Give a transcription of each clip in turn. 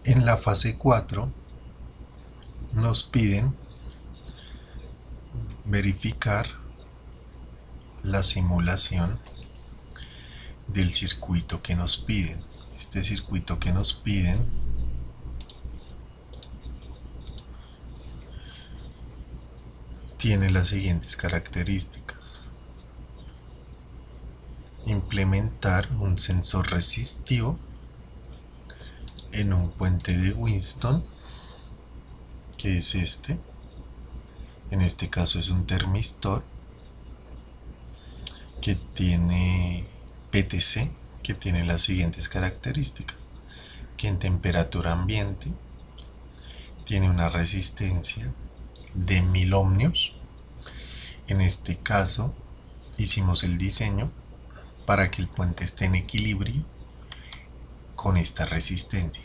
En la fase 4 nos piden verificar la simulación del circuito que nos piden. Este circuito que nos piden tiene las siguientes características: implementar un sensor resistivo en un puente de Winston, que es este. En este caso es un termistor que tiene PTC, que tiene las siguientes características: que en temperatura ambiente tiene una resistencia de 1000 ohmios. En este caso hicimos el diseño para que el puente esté en equilibrio con esta resistencia.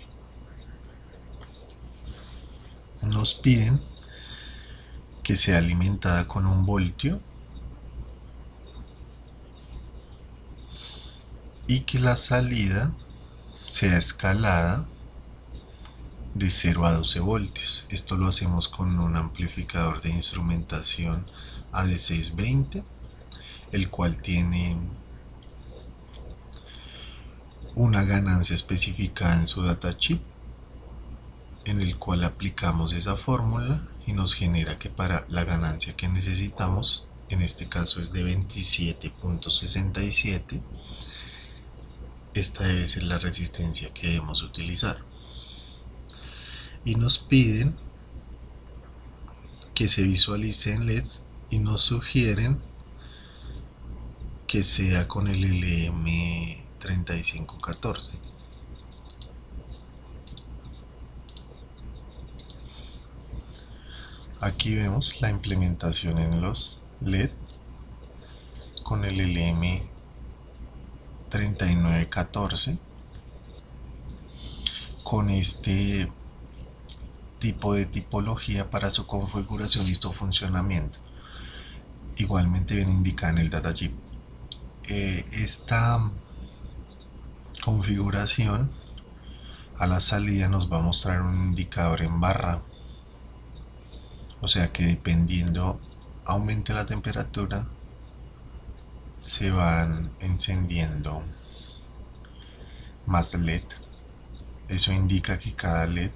Nos piden que sea alimentada con 1 voltio y que la salida sea escalada de 0 a 12 voltios. Esto lo hacemos con un amplificador de instrumentación AD620, el cual tiene una ganancia especificada en su datasheet, en el cual aplicamos esa fórmula y nos genera que para la ganancia que necesitamos, en este caso es de 27.67, esta debe ser la resistencia que debemos utilizar. Y nos piden que se visualicen LEDs y nos sugieren que sea con el LM3514. Aquí vemos la implementación en los LED con el LM3914, con este tipo de tipología para su configuración y su funcionamiento. Igualmente viene indicada en el datasheet. Esta configuración a la salida nos va a mostrar un indicador en barra, o sea que dependiendo aumente la temperatura se van encendiendo más LED. Eso indica que cada LED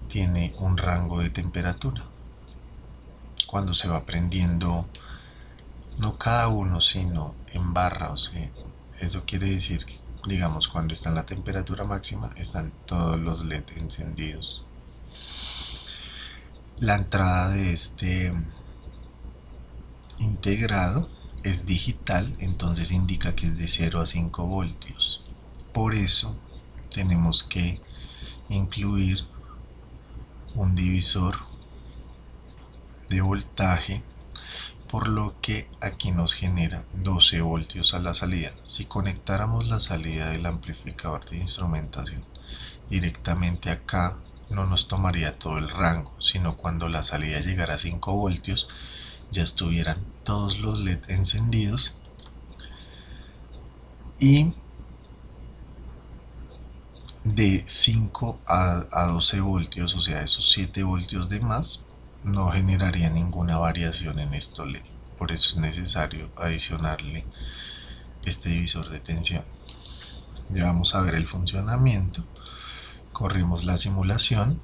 tiene un rango de temperatura. Cuando se va prendiendo, no cada uno, sino en barra, o sea, eso quiere decir que, digamos, cuando está en la temperatura máxima, están todos los LED encendidos. La entrada de este integrado es digital, entonces indica que es de 0 a 5 voltios. Por eso tenemos que incluir un divisor de voltaje, por lo que aquí nos genera 12 voltios a la salida. Si conectáramos la salida del amplificador de instrumentación directamente acá, no nos tomaría todo el rango, sino cuando la salida llegara a 5 voltios ya estuvieran todos los LED encendidos y de 5 a 12 voltios, o sea, esos 7 voltios de más, no generaría ninguna variación en estos LED. Por eso es necesario adicionarle este divisor de tensión. Ya vamos a ver el funcionamiento. Corrimos la simulación.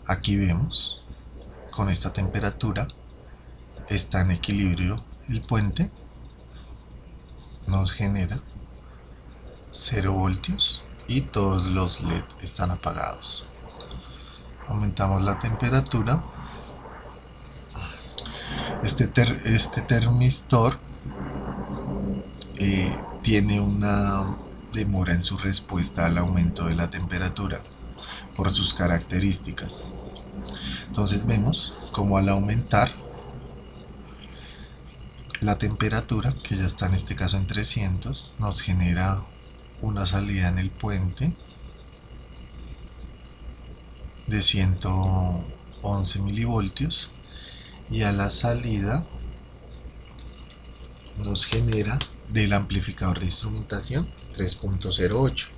Aquí vemos, con esta temperatura está en equilibrio el puente, nos genera 0 voltios y todos los LED están apagados. Aumentamos la temperatura. Este termistor tiene una demora en su respuesta al aumento de la temperatura por sus características. Entonces vemos como al aumentar la temperatura, que ya está en este caso en 300, nos genera una salida en el puente de 111 milivoltios y a la salida nos genera del amplificador de instrumentación 3.08.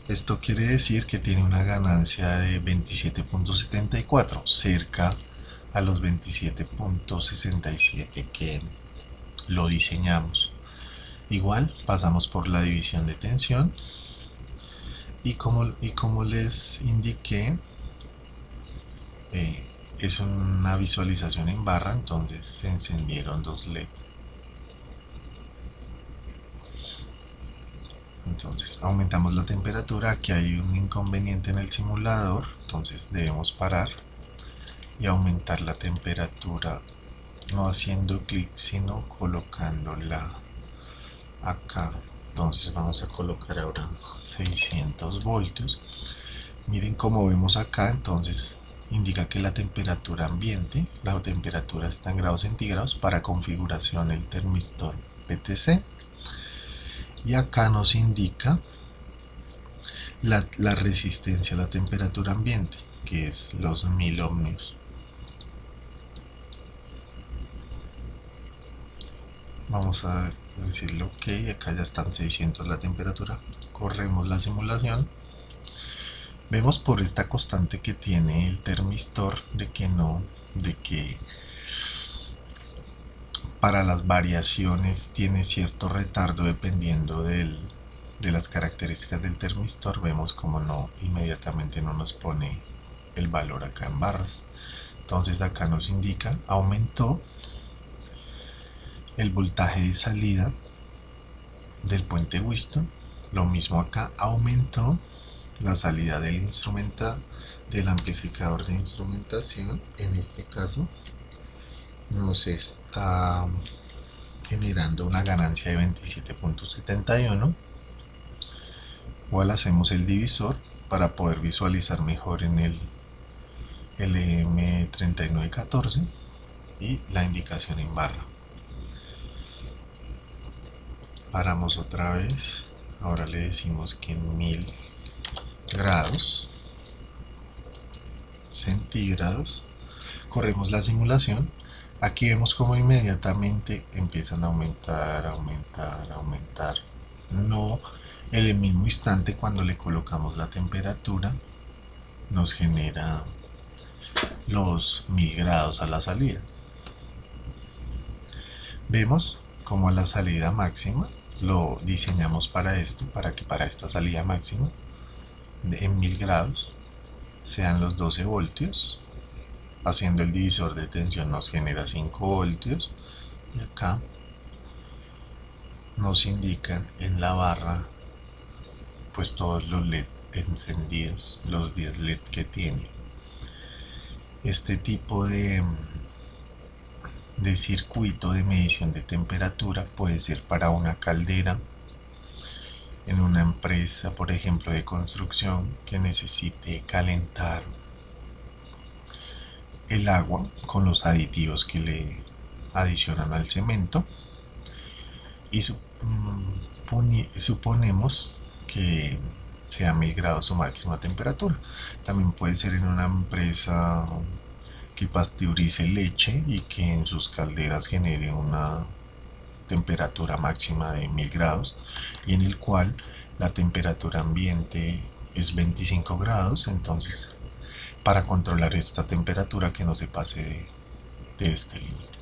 Esto quiere decir que tiene una ganancia de 27.74, cerca a los 27.67 que lo diseñamos. Igual pasamos por la división de tensión y como les indiqué, es una visualización en barra, entonces se encendieron dos LED. Entonces aumentamos la temperatura. Aquí hay un inconveniente en el simulador, entonces debemos parar y aumentar la temperatura, no haciendo clic sino colocándola acá. Entonces vamos a colocar ahora 600 voltios. Miren cómo vemos acá, entonces indica que la temperatura ambiente, la temperatura está en grados centígrados para configuración el termistor PTC, y acá nos indica la resistencia a la temperatura ambiente, que es los 1000 ohmios. Vamos a decirle ok, acá ya están 600 la temperatura. Corremos la simulación. Vemos por esta constante que tiene el termistor de que para las variaciones tiene cierto retardo dependiendo de las características del termistor. Vemos como no, inmediatamente no nos pone el valor acá en barras. Entonces acá nos indica aumentó el voltaje de salida del puente Whiston. Lo mismo acá, aumentó la salida del amplificador de instrumentación. En este caso nos está generando una ganancia de 27.71. Igual hacemos el divisor para poder visualizar mejor en el LM3914 y la indicación en barra. Paramos otra vez. Ahora le decimos que en 1000 grados centígrados. Corremos la simulación. Aquí vemos como inmediatamente empiezan a aumentar. No en el mismo instante. Cuando le colocamos la temperatura nos genera los 1000 grados a la salida. Vemos como a la salida máxima lo diseñamos para esto, para que para esta salida máxima en 1000 grados sean los 12 voltios. Haciendo el divisor de tensión nos genera 5 voltios, y acá nos indican en la barra pues todos los LED encendidos, los 10 LED que tiene. Este tipo de circuito de medición de temperatura puede ser para una caldera en una empresa, por ejemplo, de construcción, que necesite calentar el agua con los aditivos que le adicionan al cemento, y suponemos que sea 1000 grados su máxima temperatura. También puede ser en una empresa que pasteurice leche y que en sus calderas genere una temperatura máxima de 1000 grados, y en el cual la temperatura ambiente es 25 grados. Entonces, para controlar esta temperatura que no se pase de este límite.